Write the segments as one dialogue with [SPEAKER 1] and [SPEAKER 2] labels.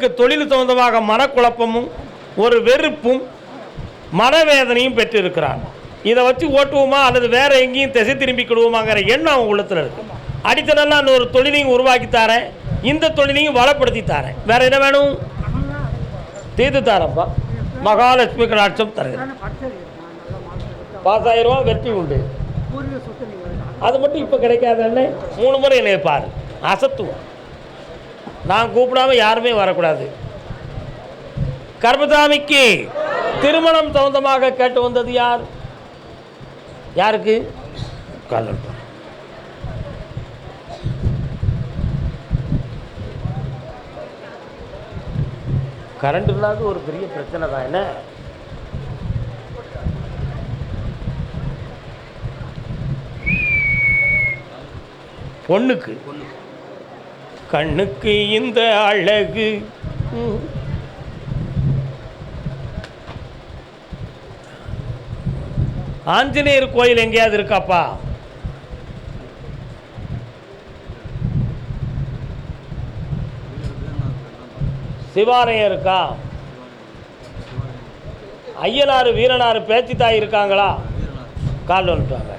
[SPEAKER 1] இவருக்கு தொழில் சம்பந்தமாக மனக்குழப்பமும் ஒரு வெறுப்பும் மனவேதனையும் பெற்றிருக்கிறான். இதை வச்சு ஓட்டுவோமா அல்லது வேற எங்கேயும் திசை திரும்பிக்கிடுவோமாங்கிற எண்ணம் அவன் உள்ளத்தில் இருக்கு. அடித்தனெல்லாம் அந்த ஒரு தொழிலையும் உருவாக்கி தாரேன், இந்த தொழிலையும் வளப்படுத்தி தாரேன், வேற என்ன வேணும்? தீர்த்து தாரப்பா. மகாலட்சுமி கடாட்சம் தருகிறேன். பாஸ் ஆயிரம் வெற்றி உண்டு. அது மட்டும் இப்போ கிடைக்காதுன்னு 3 முறை என்னை பாரு, அசத்துவோம். நான் கூப்பிடாம யாருமே வரக்கூடாது. கர்மசாமிக்கு திருமணம் சம்பந்தமாக கேட்டு வந்தது யார்? யாருக்கு? கரண்ட் இல்லாத ஒரு பெரிய பிரச்சனை தான். என்ன பொண்ணுக்கு கண்ணுக்கு இந்த அழகு ஆஞ்சநேயர் கோயில் எங்கேயாவது இருக்காப்பா? சிவாலயம் இருக்கா? ஐயனாறு வீரனாறு பேச்சித்தாய் இருக்காங்களா? கால் வந்துட்டாங்க.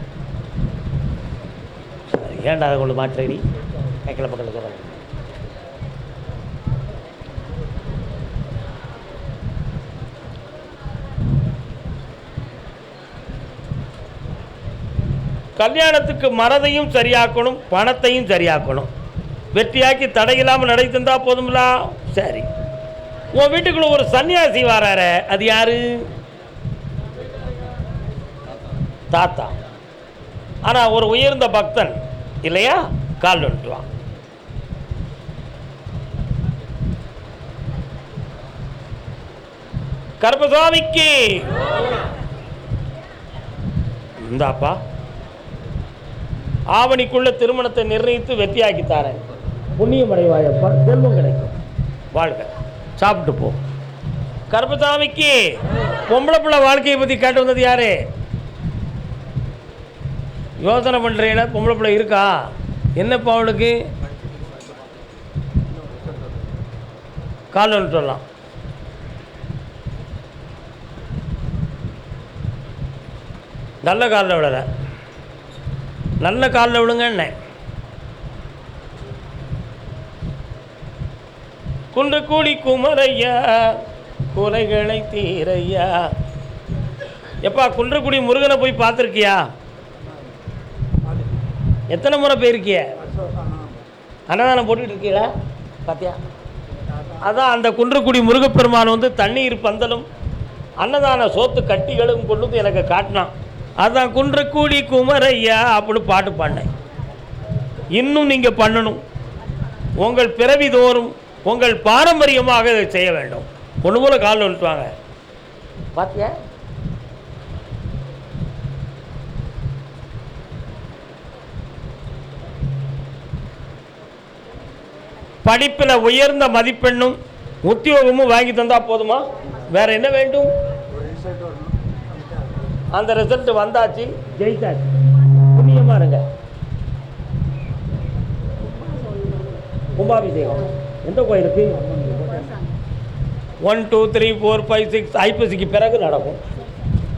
[SPEAKER 1] ஏன்டா அதை கொண்டு மாற்றடி கைக்கில பக்கத்தில் சொல்கிறாங்க. கல்யாணத்துக்கு மனதையும் சரியாக்கணும், பணத்தையும் சரியாக்கணும். வெற்றியாக்கி தடையில்லாமல் நடை தந்தா போதுங்களா? சரி. உன் வீட்டுக்குள்ள ஒரு சன்னியாசி வராரு, அது யாரு? தாத்தா. ஆனால் ஒரு உயர்ந்த பக்தன் இல்லையா? கால் வந்துட்டுவான். கர்மசாமிக்கு இந்தாப்பா ஆவணிக்குள்ள திருமணத்தை நிர்ணயித்து வெற்றியாக்கி தாரேன். புண்ணியம் அடைவாயப்பா, செல்வம் கிடைக்கும். வாழ்க, சாப்பிட்டு போ. கர்மசாமிக்கு பொம்பளை பிள்ளை வாழ்க்கையை பற்றி கேட்டு வந்தது யாரு? யோசனை பண்ணுறீங்களா? பொம்பளை பிள்ளை இருக்கா? என்னப்பா அவளுக்கு? கால் ஒன்று சொல்லலாம். நல்ல காலில் விடலை, நல்ல காலில் விடுங்க. என்ன குன்று கூடி குமரையா குறைகளை தீரையா. எப்பா குன்றக்குடி முருகனை போய் பார்த்துருக்கியா? எத்தனை முறை போயிருக்கிய? அன்னதானம் போட்டுக்கிட்டு இருக்கீங்களா? பார்த்தியா? அதான் அந்த குன்றக்குடி முருகப்பெருமான் வந்து தண்ணீர் பந்தலும் அன்னதான சோத்து கட்டிகளும் கொண்டு வந்து எனக்கு காட்டினான். அதான் குன்றக்குடி குமரையா அப்படின்னு பாட்டு பாடினேன். இன்னும் நீங்கள் பண்ணணும். உங்கள் பிறவி தோறும் உங்கள் பாரம்பரியமாக இதை செய்ய வேண்டும். ஒன்று போல காலில் வந்துட்டுவாங்க. பார்த்தியா? படிப்பில் உயர்ந்த மதிப்பெண்ணும் உத்தியோகமும் வாங்கி தந்தா போதுமா? வேற என்ன வேண்டும்? அந்த ரிசல்ட் வந்தாச்சு, ஜெயித்தாச்சு. புண்ணியமா இருங்க. கும்பாபிஷேகம் எந்த கோயிலுக்கு? 1 2 3 4 5 6 ஐப்பசிக்கு பிறகு நடக்கும்.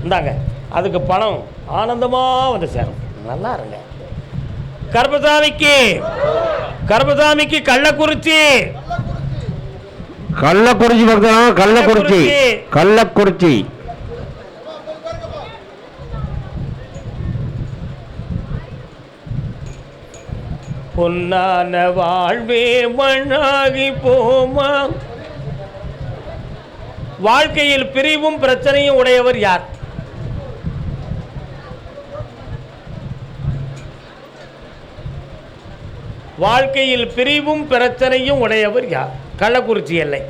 [SPEAKER 1] இந்தாங்க, அதுக்கு பணம் ஆனந்தமாக வந்து சேரும். நல்லா இருங்க. கர்மசாமிக்கு கர்மசாமிக்கு கள்ளக்குறிச்சி
[SPEAKER 2] கள்ளக்குறிச்சி பக்கம் கள்ளக்குறிச்சி கள்ளக்குறிச்சி
[SPEAKER 1] பொன்னான வாழ்வே மண்ணாகி போமா. வாழ்க்கையில் பிரிவும் பிரச்சனையும் உடையவர் யார்? வாழ்க்கையில் பிரிவும் பிரச்சனையும் உடையவர் யார்? கள்ளக்குறிச்சி எல்லை.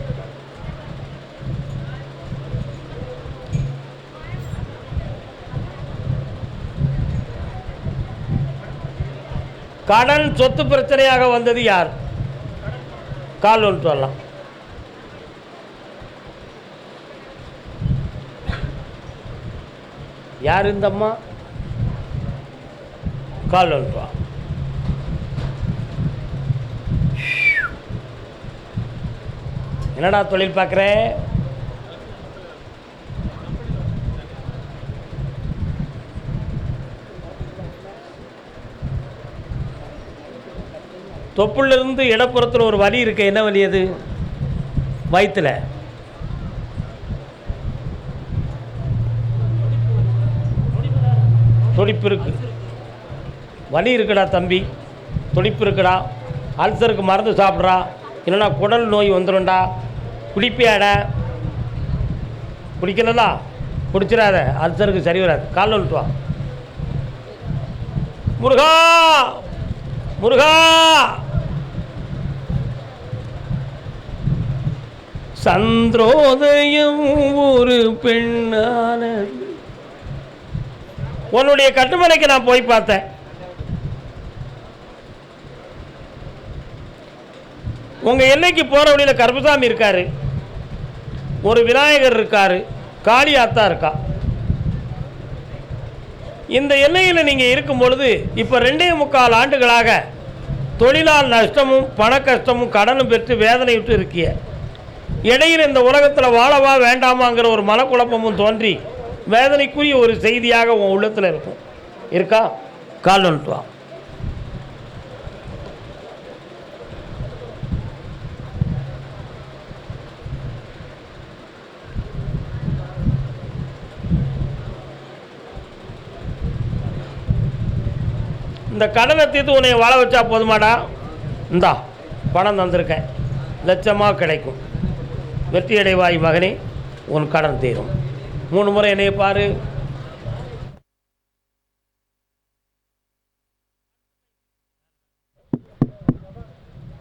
[SPEAKER 1] கடன் சொத்து பிரச்சனையாக வந்தது யார்? கால் ஒன்று சொல்லலாம். யார் இந்த அம்மா? கால் ஒன்று. என்னடா தொழில் பார்க்குற? தொப்புளிலிருந்து இடப்புறத்தில் ஒரு வலி இருக்கு. என்ன வலி அது? வயிற்றுல துடிப்பு இருக்கு. வலி இருக்குடா தம்பி, துடிப்பு இருக்குடா. அல்சருக்கு மருந்து சாப்பிட்றா, இல்லைன்னா குடல் நோய் வந்துடும்டா. குடிப்பியாடா? குடிக்கலா? குடிச்சிடாத, அல்சருக்கு சரி வராது. காலில் விட்டுவா. முருகா முருகா, சந்திரோதயம் ஒரு பெண்ணான. உன்னுடைய கட்டுமனைக்கு நான் போய் பார்த்தேன். உங்க எல்லைக்கு போற வழியில கருப்பசாமி இருக்காரு, ஒரு விநாயகர் இருக்காரு, காளி ஆத்தா இருக்கா. இந்த எல்லையில் நீங்க இருக்கும் பொழுது இப்ப 2.25 ஆண்டுகளாக தொழிலால் நஷ்டமும் பண கஷ்டமும் கடனும் பெற்று வேதனை விட்டு இருக்கிய. இடையில் இந்த உலகத்தில் வாழவா வேண்டாமாங்கிற ஒரு மனக்குழப்பமும் தோன்றி வேதனைக்குரிய ஒரு செய்தியாக உன் உள்ளத்தில் இருக்கும். இருக்கா? கால் வந்துட்டு வா. இந்த கடனை தீர்த்து உன்னை வாழ வச்சா போதுமாடா? இந்தா பணம் தந்திருக்கேன், லட்சமாக கிடைக்கும். வெற்றி அடைவாய் மகனே, உன் கடன் தீரும். 3 முறை என்னைய பாரு.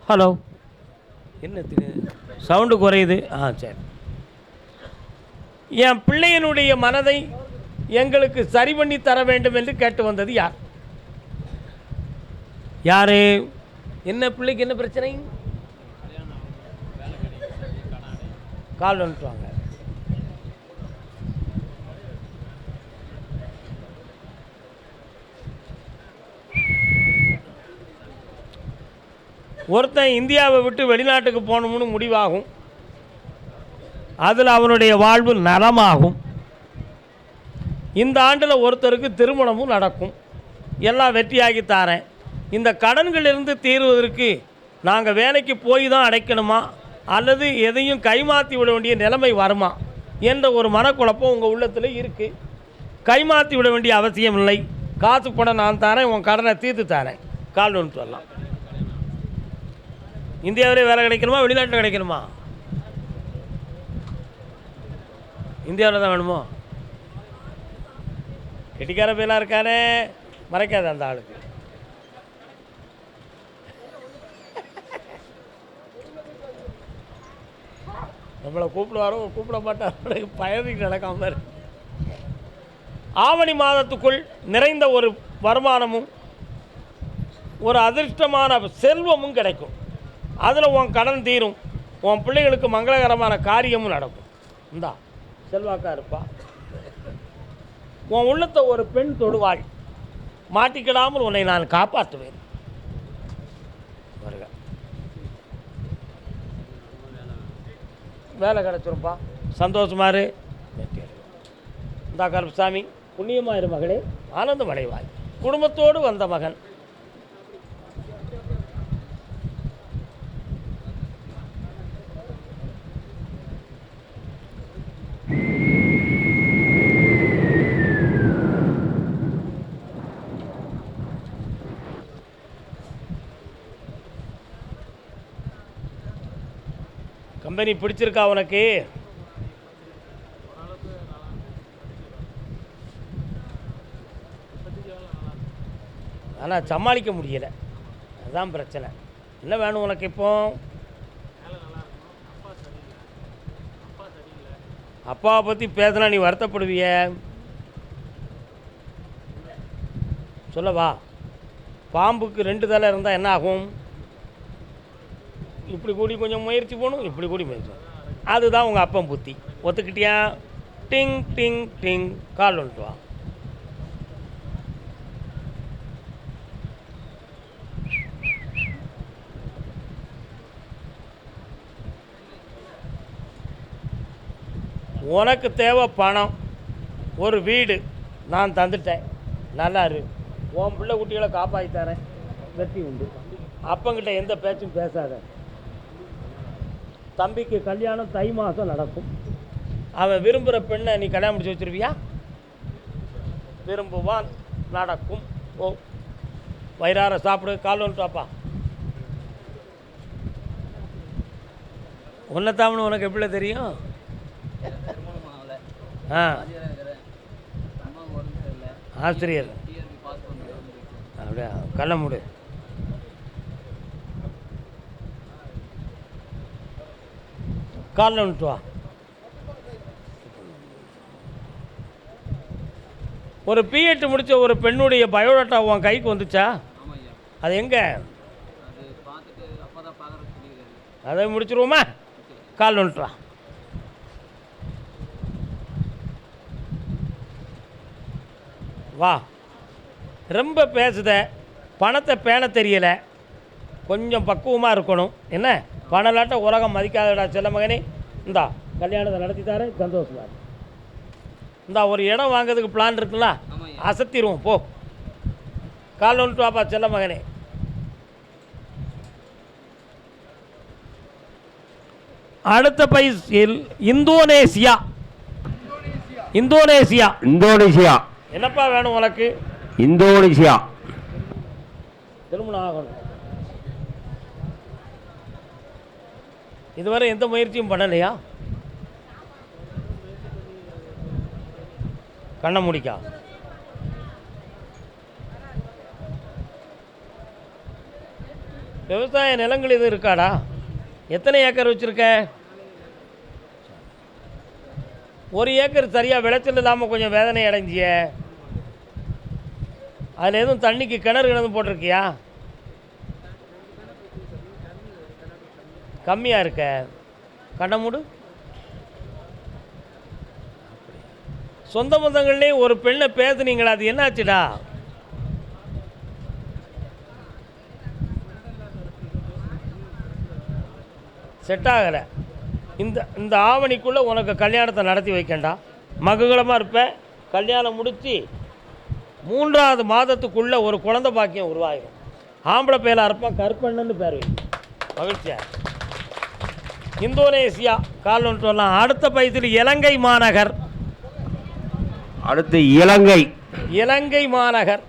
[SPEAKER 1] ஹலோ, என்ன சவுண்டு குறையுது? சரி. என் பிள்ளையனுடைய மனதை எங்களுக்கு சரி பண்ணி தர வேண்டும் என்று கேட்டு வந்தது யார்? யாரு? என்ன பிள்ளைக்கு என்ன பிரச்சனை? கால் வந்துட்டுவாங்க. ஒருத்தன் இந்தியாவை விட்டு வெளிநாட்டுக்கு போகணும்னு முடிவாகும். அதில் அவனுடைய வாழ்வு நலமாகும். இந்த ஆண்டில் ஒருத்தருக்கு திருமணமும் நடக்கும். எல்லாம் வெற்றியாகி தாரேன். இந்த கடன்களிலிருந்து தீர்வதற்கு நாங்கள் வேலைக்கு போய் தான் அடைக்கணுமா, அல்லது எதையும் கைமாற்றி விட வேண்டிய நிலைமை வருமா என்ற ஒரு மனக்குழப்பம் உங்கள் உள்ளத்தில் இருக்குது. கைமாற்றி விட வேண்டிய அவசியம் இல்லை. காசு பணம் நான் தாரேன், உன் கடனை தீர்த்து தாரேன். கால் ஒன்று வரலாம். இந்தியாவிலே வேலை கிடைக்கணுமா, வெளிநாட்டில் கிடைக்கணுமா? இந்தியாவில் தான் வேணுமோ? கெட்டிக்கார பேலாக இருக்கானே, மறைக்காத அந்த ஆளுக்கு. நம்மளை கூப்பிடுவாரோ கூப்பிட மாட்டார், பயணிக்கு நடக்காம. ஆவணி மாதத்துக்குள் நிறைந்த ஒரு வருமானமும் ஒரு அதிர்ஷ்டமான செல்வமும் கிடைக்கும். அதில் உன் கடன் தீரும். உன் பிள்ளைகளுக்கு மங்களகரமான காரியமும் நடக்கும். இந்தா செல்வாக்கா இருப்பா. உன் உள்ளத்தை ஒரு பெண் தொடுவாள். மாட்டிக்கிடாமல் உன்னை நான் காப்பாற்றுவேன். வருக. வேலை கிடச்சிருப்பா, சந்தோஷமாரு. இந்தா கருப்பசாமி, புண்ணியமாயிரு மகளே, ஆனந்தம் அடைவாய். குடும்பத்தோடு வந்த மகன். கம்பெனி பிடிச்சிருக்கா உனக்கு? ஆனால் சமாளிக்க முடியலை, அதுதான் பிரச்சனை. என்ன வேணும் உனக்கு இப்போ? அப்பாவை பற்றி பேசினா நீ வருத்தப்படுவிய. சொல்லவா? பாம்புக்கு 2 தலை இருந்தால் என்ன ஆகும்? இப்படி கூடி கொஞ்சம் முயற்சி போகணும், இப்படி கூடி முயற்சி. அதுதான் உங்கள் அப்பன் புத்தி. ஒத்துக்கிட்டியா? டிங் டிங் டிங். கால் வந்துட்டு வா. உனக்கு தேவை பணம், ஒரு வீடு நான் தந்துட்டேன், நல்லா இரு. உன் பிள்ளை குட்டிகளை காப்பாற்றி தரேன், வெற்றி உண்டு. அப்பங்கிட்ட எந்த பேச்சும் பேசாத. தம்பிக்கு கல்யாணம் தை மாதம் நடக்கும். அவன் விரும்புகிற பெண்ணை நீ கல்யாணம் முடிச்சு வச்சிருவியா? விரும்புவான், நடக்கும். ஓ, வயிறார சாப்பிடு, கால் வந்துட்டாப்பா. உன்னைத்தாமனு உனக்கு எப்படி தெரியும்? ஆ, ஆசிரியர் அப்படியா? கண்ண மூடு. காலில் வந்துட்டு வா. ஒரு பிஎட் முடித்த ஒரு பெண்ணுடைய பயோடேட்டா உன் கைக்கு வந்துச்சா? அது எங்கே? அதை முடிச்சிருவோமா? கால் வந்துட்டு வா. வா. ரொம்ப பேசுத, பணத்தை பேண தெரியலை, கொஞ்சம் பக்குவமாக இருக்கணும். என்ன பணலாட்ட உலகம் மதிக்காதடா செல்ல மகனே. இந்தா கல்யாணத்தை நடத்தி தரேன், சந்தோஷமா. இந்தா ஒரு இடம் வாங்கிறதுக்கு பிளான் இருக்குல்ல, அசத்திடுவோம் போ. கால் வந்துட்டு வாப்பா செல்ல மகனே. அடுத்த பைசில் இந்தோனேசியா. இந்தோனேசியா.
[SPEAKER 2] இந்தோனேசியா.
[SPEAKER 1] என்னப்பா வேணும் உனக்கு?
[SPEAKER 2] இந்தோனேசியா.
[SPEAKER 1] திருமணம் ஆகணும். இதுவரை எந்த முயற்சியும் பண்ணலையா? கண்ண முடிக்கா. விவசாய நிலங்கள் இது இருக்காடா? எத்தனை ஏக்கர் வச்சுருக்க? ஒரு ஏக்கர் சரியாக விளைச்சல் இல்லாமல் கொஞ்சம் வேதனை அடைஞ்சிய. அதில் எதுவும் தண்ணிக்கு கிணறு போட்டிருக்கியா? கம்மியாக இருக்க. கண்ண மூடு. சொந்த பந்தங்கள்லேயே ஒரு பெண்ணை பேசுனீங்களா? அது என்னாச்சுடா? செட் ஆகலை. இந்த ஆவணிக்குள்ளே உனக்கு கல்யாணத்தை நடத்தி வைக்கண்டா. மகுகளமாக இருப்பேன். கல்யாணம் முடித்து 3வது மாதத்துக்குள்ளே ஒரு குழந்தை பாக்கியம் உருவாகும். ஆம்பளை பேலாக இருப்பான், கருப்பண்ணன்னு பேர் வை. மகிழ்ச்சியா. இந்தோனேசியா. கால் ஒன்று வரலாம். அடுத்த பைசில் இலங்கை மாநகர்.
[SPEAKER 2] அடுத்து இலங்கை.
[SPEAKER 1] இலங்கை மாநகர்.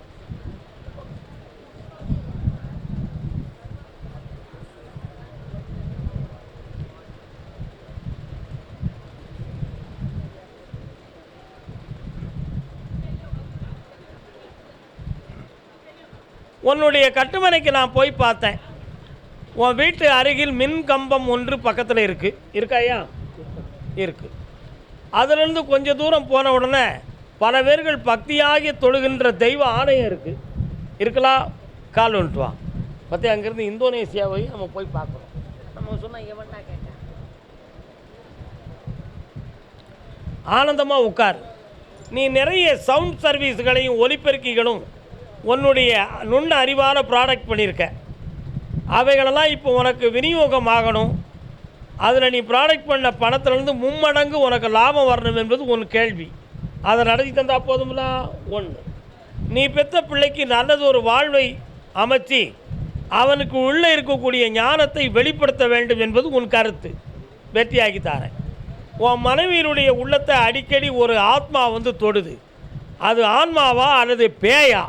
[SPEAKER 1] உன்னுடைய கட்டுமனைக்கு நான் போய் பார்த்தேன். உன் வீட்டு அருகில் மின் கம்பம் ஒன்று பக்கத்தில் இருக்காயா? இருக்குது. அதிலிருந்து கொஞ்சம் தூரம் போன உடனே பல பேர்கள் பக்தியாகி தொழுகின்ற தெய்வ ஆலயம் இருக்கலாம். கால் வந்துட்டு வா. பற்றி அங்கேருந்து இந்தோனேசியாவை நம்ம போய் பார்க்கணும். நம்ம சொன்னால் எவன்டா கேட்க? ஆனந்தமாக உட்கார். நீ நிறைய சவுண்ட் சர்வீஸ்களையும் ஒலிபெருக்கிகளும் உன்னுடைய நுண்ண அறிவான ப்ராடக்ட் பண்ணியிருக்க. அவைகளெல்லாம் இப்போ உனக்கு விநியோகம் ஆகணும். அதில் நீ ப்ராடக்ட் பண்ண பணத்திலேருந்து 3 மடங்கு உனக்கு லாபம் வரணும் என்பது உன் கேள்வி. அதை நடத்தி தந்தால் போதும்லா. ஒன்று, நீ பெற்ற பிள்ளைக்கு நல்லது ஒரு வாழ்வை அமைச்சு அவனுக்கு உள்ளே இருக்கக்கூடிய ஞானத்தை வெளிப்படுத்த வேண்டும் என்பது உன் கருத்து. வெற்றியாகி தாரேன். உன் மனைவியினுடைய உள்ளத்தை அடிக்கடி ஒரு ஆத்மா வந்து தொடுது. அது ஆன்மாவா அல்லது பேயா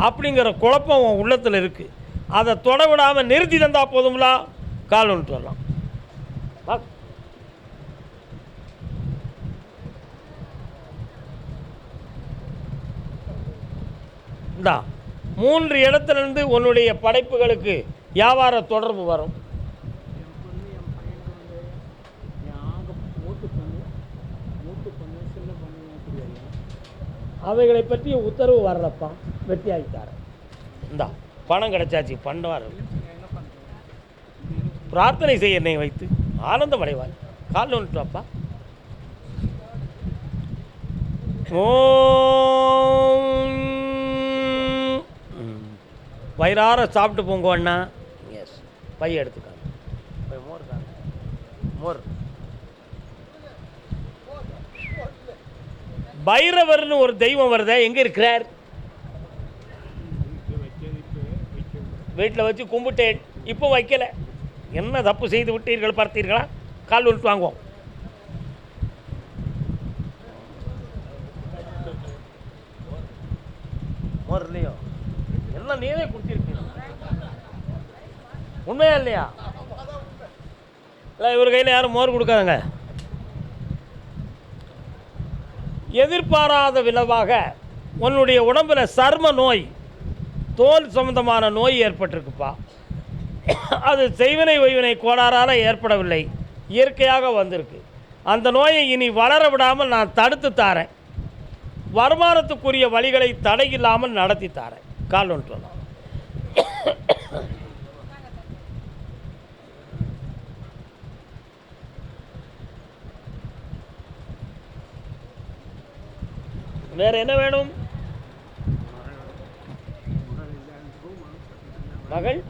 [SPEAKER 1] அப்படிங்கிற குழப்பம் உன் உள்ளத்தில் இருக்குது. அதை தொட விடாமல் நிறுத்தி தந்தால் போதும்லா. கால் வந்துட்டு வரலாம். இந்தா 3 இடத்துலேருந்து உன்னுடைய படைப்புகளுக்கு வியாபார தொடர்பு வரும். அவைகளை பற்றிய உத்தரவு வரலப்பா. வெற்றி ஆகிட்டார். இந்தா பணம் கிடைச்சாச்சு. பண்ணுவார். பிரார்த்தனை செய்ய என்னை வைத்து ஆனந்தம் அடைவார். கால் வந்துட்டு வாப்பா. வயிறார சாப்பிட்டு போங்க அண்ணா. எஸ், பைய எடுத்துக்காங்க. மோர் தாங்க. மோர் பைரவர்னு ஒரு தெய்வம் வருதே, எங்கே இருக்கிறார்? வீட்டில் வச்சு கும்பிட்டேன், இப்போ வைக்கல. என்ன தப்பு செய்து விட்டீர்கள் பார்த்தீர்களா? கால் விட்டு வாங்குவோம். இல்லையோ எல்லாம் நீரே குடிச்சிருக்கீங்க, உண்மையா இல்லையா? இல்லை, இவர் கையில் யாரும் மோர் கொடுக்காதங்க. எதிர்பாராத விளைவாக உன்னுடைய உடம்பில் சர்ம நோய், தோல் சம்பந்தமான நோய் ஏற்பட்டிருக்குப்பா. அது செய்வினை ஒய்வினை கோளாறால் ஏற்படவில்லை, இயற்கையாக வந்திருக்கு. அந்த நோயை இனி வளர விடாமல் நான் தடுத்து தாரேன். வருமானத்துக்குரிய வழிகளை தடையில்லாமல் நடத்தி தாரேன். கால் ஒன்று சொல்லலாம். வேற என்ன வேணும்? மகள்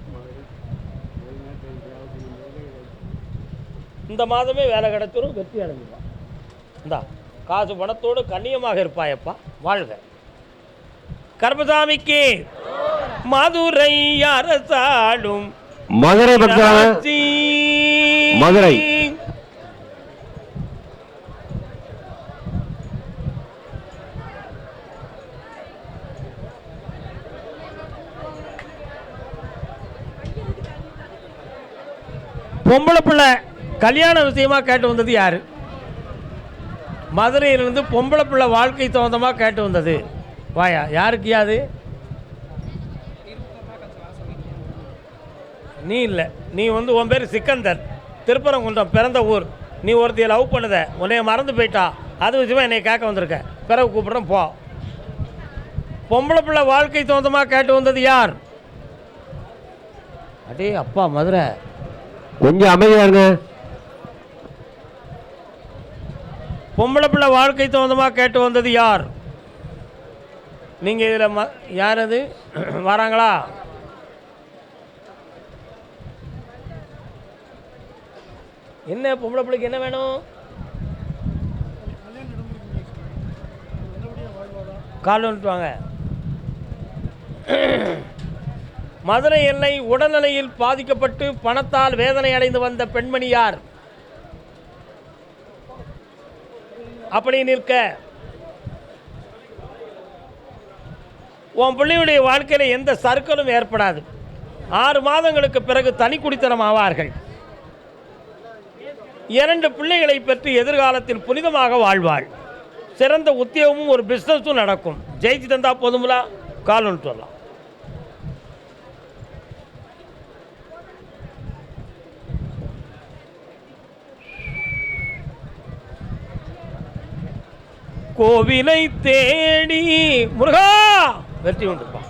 [SPEAKER 1] இந்த மாதமே வேலை கிடைச்சிரும், வெற்றி அடைஞ்சிருவான். இந்தா காசு பணத்தோடு கண்ணியமாக இருப்பாயப்பா, வாழ்க. கர்மசாமிக்கு மதுரை அரசாடும்
[SPEAKER 2] மதுரை மதுரை
[SPEAKER 1] பொம்பளை பிள்ளை கல்யாண விஷயமா கேட்டு வந்தது யாரு? மதுரையிலிருந்து பொம்பளை பிள்ளை வாழ்க்கை தகுந்தமாக கேட்டு வந்தது. வாயா, யாருக்கு யாது? நீ இல்லை, நீ வந்து உன் பேர் சிக்கந்தர், திருப்பரங்குன்றம் பிறந்த ஊர். நீ ஒருத்தையை லவ் பண்ணுத, உன்னைய மறந்து போயிட்டா, அது விஷயமா என்னை கேட்க வந்திருக்க. பிறகு கூப்பிட்றேன் போ. பொம்பளை பிள்ளை வாழ்க்கை தகுந்தமாக கேட்டு வந்தது யார்? அடே அப்பா மதுரை,
[SPEAKER 2] கொஞ்சம் அமைதியா இருங்க.
[SPEAKER 1] பொம்பளை பிள்ளை வாழ்க்கை தகுந்தமாக கேட்டு வந்தது யார்? நீங்கள் இதில் யார் அது வராங்களா? என்ன பொம்பளை பிள்ளைக்கு என்ன வேணும்? கால் வந்துட்டு வாங்க. மதுரை எல்லை உடல்நிலையில் பாதிக்கப்பட்டு பணத்தால் வேதனை அடைந்து வந்த பெண்மணி யார்? அப்படி நிற்க உன் பிள்ளையுடைய வாழ்க்கையில் எந்த சறுக்கலும் ஏற்படாது. 6 மாதங்களுக்கு பிறகு தனி குடித்தனம் ஆவார்கள். 2 பிள்ளைகளை பெற்று எதிர்காலத்தில் புனிதமாக வாழ்வாள். சிறந்த உத்தியோகமும் ஒரு பிஸ்னஸும் நடக்கும். ஜெயிச்சு தந்தா போதுங்களா? கால் ஒன்று வரலாம். கோவிலை தேடி முருகா வெற்றி உண்டுப்பா.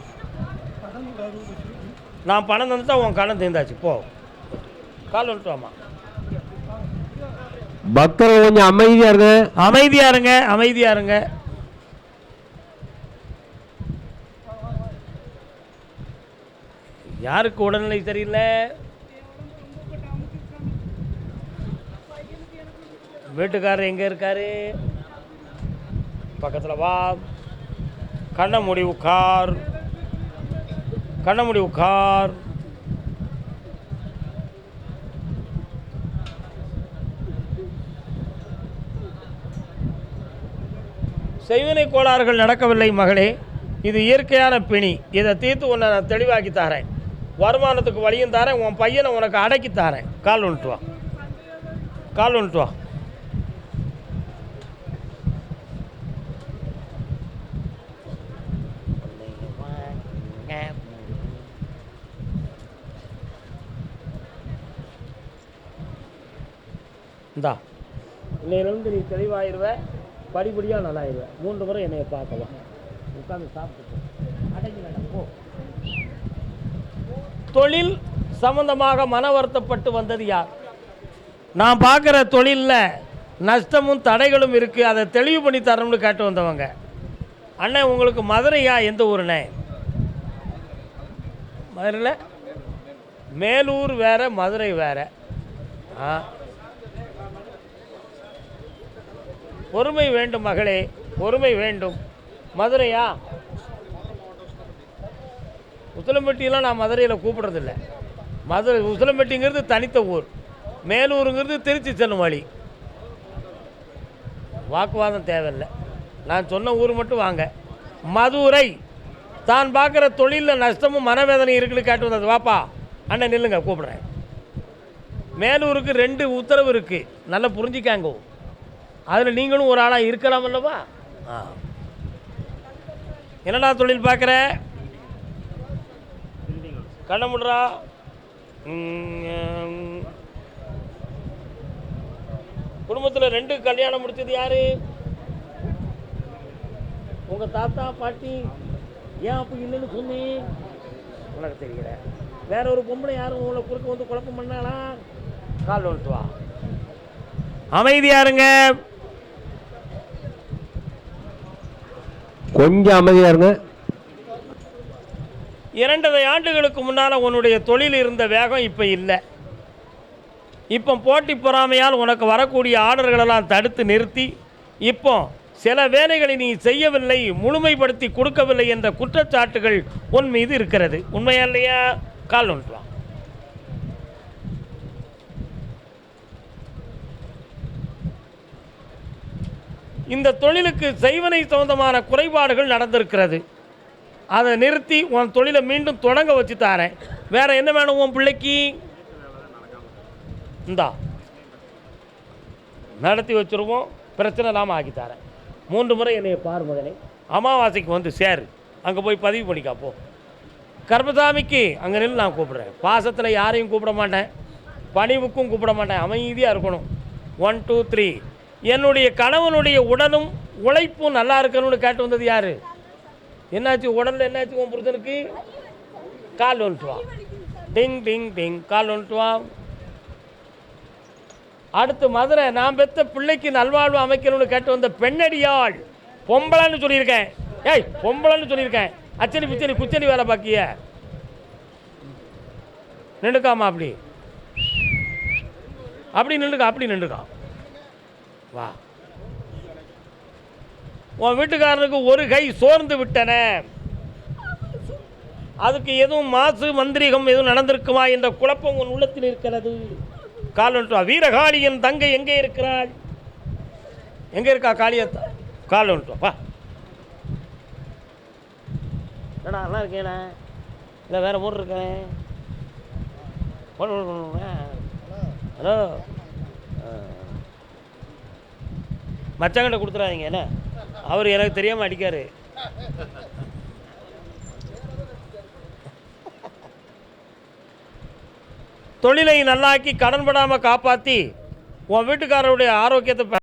[SPEAKER 1] நான் பணம் தந்துட்டா உன் கணம் தீர்ந்தாச்சு, போ. கால் வந்துட்டு வாமா.
[SPEAKER 2] பக்தர்கள் கொஞ்சம் அமைதியா இருங்க.
[SPEAKER 1] அமைதியா இருங்க, அமைதியா இருங்க. யாருக்கு உடல்நிலை சரியில்லை? வீட்டுக்காரர் எங்க இருக்காரு? பக்கத்தில் வா. கண்ணை மூடி உட்கார், கண்ணை மூடி உட்கார். செய்வினை கோளாறுகள் நடக்கவில்லை மகளே, இது இயற்கையான பிணி. இதை தீர்த்து உன்னை நான் தெளிவாக்கி தரேன். வருமானத்துக்கு வழியும் தரேன். உன் பையனை உனக்கு அடக்கி தரேன். கால் வந்துட்டு வா, கால் வந்துட்டு வா. இந்தா, இன்னையிலிருந்து நீ தெளிவாயிருவ, படிப்படியாக நல்லாயிருவேன். 3 முறை என்னைய பார்க்கலாம். உட்காந்து சாப்பிட்டு அடங்கி நடப்போ. தொழில் சம்பந்தமாக மன வருத்தப்பட்டு வந்தது யார்? நான் பார்க்குற தொழிலில் நஷ்டமும் தடைகளும் இருக்குது, அதை தெளிவு பண்ணி தரணும்னு கேட்டு வந்தவங்க. அண்ணன் உங்களுக்கு மதுரையா? எந்த ஊருண்ணே? மதுரையில் மேலூர் வேறு, மதுரை வேறு. பொறுமை வேண்டும் மகளே. பொறுமை வேண்டும். மதுரையா? உசிலம்பட்டியெல்லாம் நான் மதுரையில் கூப்பிட்றதில்ல. உசிலம்பட்டிங்கிறது தனித்த ஊர். மேலூருங்கிறது திருச்சி செல்லும் வழி. வாக்குவாதம் தேவையில்லை. நான் சொன்ன ஊர் மட்டும் வாங்க. மதுரை தான் பார்க்குற தொழிலில் நஷ்டமும் மனவேதனை இருக்குன்னு கேட்டு வந்தது. வாப்பா அண்ணன் நில்லுங்க, கூப்பிட்றேன். மேலூருக்கு 2 உத்தரவு இருக்குது, நல்லா புரிஞ்சிக்காங்க. அதில் நீங்களும் ஒரு ஆளாக இருக்கலாம் அல்லவா? என்னடா தொழில் பார்க்குற? கண்ண முடுறா. குடும்பத்தில் 2 கல்யாணம் முடிச்சது யாரு? உங்கள் தாத்தா பாட்டி. ஏன் அப்போ இல்லைன்னு சொன்னேன்? உனக்கு தெரியல. வேற ஒரு பொம்பளை யாரும் உங்களை குறுக்க வந்து குழப்பம் பண்ணானா? கால் வந்துட்டு வா. அமைதியாருங்க,
[SPEAKER 2] கொஞ்சம் அமைதியா இருங்க.
[SPEAKER 1] 2.5 ஆண்டுகளுக்கு முன்னால் உன்னுடைய தொழில் இருந்த வேகம் இப்போ இல்லை. இப்போ போட்டி பொறாமையால் உனக்கு வரக்கூடிய ஆர்டர்களெல்லாம் தடுத்து நிறுத்தி இப்போ சில வேலைகளை நீ செய்யவில்லை, முழுமைப்படுத்தி கொடுக்கவில்லை என்ற குற்றச்சாட்டுகள் உன் மீது இருக்கிறது. உண்மையா இல்லையா? கால் ஒன்றுவான். இந்த தொழிலுக்கு செய்வனை சொந்தமான குறைபாடுகள் நடந்திருக்கிறது. அதை நிறுத்தி உன் தொழிலை மீண்டும் தொடங்க வச்சு தாரேன். வேற என்ன வேணும் உன் பிள்ளைக்கு? இந்தா நடத்தி வச்சுருவோம், பிரச்சனை இல்லாமல் ஆக்கி தரேன். 3 முறை என்னைய பார் மகனே. அமாவாசைக்கு வந்து சேரு, அங்கே போய் பதிவு பண்ணிக்காப்போ. கர்மசாமிக்கு அங்கே நின்று நான் கூப்பிட்றேன். பாசத்தில் யாரையும் கூப்பிட மாட்டேன், பணிவுக்கும் கூப்பிட மாட்டேன். அமைதியாக இருக்கணும். 1 2 3. என்னுடைய கணவனுடைய உடலும் உழைப்பும் நல்லா இருக்கணும்னு கேட்டு வந்தது யார்? என்னாச்சு உடலில்? என்னாச்சு உன் புருஷனுக்கு? கால் வந்துட்டு வா. டிங் டிங் டிங். கால் வந்துட்டு வா. அடுத்து மதுரை. நான் பெற்ற பிள்ளைக்கு நல்வாழ்வு அமைக்கணும்னு கேட்டு வந்த பெண்ணடியாள். பொம்பளைன்னு சொல்லியிருக்கேன். ஏய் பொம்பளைன்னு சொல்லியிருக்கேன். அச்சனி பிச்சனி குச்சனி வேலை பாக்கிய நின்றுக்காமா. அப்படி அப்படி நின்றுக்கா, அப்படி நின்றுக்கா. வா. உன் வீட்டுக்காரனுக்கு ஒரு கை சோர்ந்து விட்டன. அதுக்கு எதுவும் மாசு மந்திரிகம் எதுவும் நடந்திருக்குமா என்ற குழப்பம் உன் உள்ளத்தில் இருக்கிறது. கால் வந்துட்டு. வீரகாளியின் தங்கை எங்கே இருக்கிறாள்? எங்கே இருக்கா காளியத்தா? கால் வந்துட்டு. வா. என்னடா நல்லா இருக்கேண்ணா? இல்லை வேறு ஊர் இருக்கேன். ஹலோ, மச்சங்கிட்ட கொடுத்துறாதீங்க. என்ன அவர் எனக்கு தெரியாமல் அடிக்காரு. தொழிலை நல்லாக்கி கடன்படாமல் காப்பாற்றி உன் வீட்டுக்காரருடைய ஆரோக்கியத்தை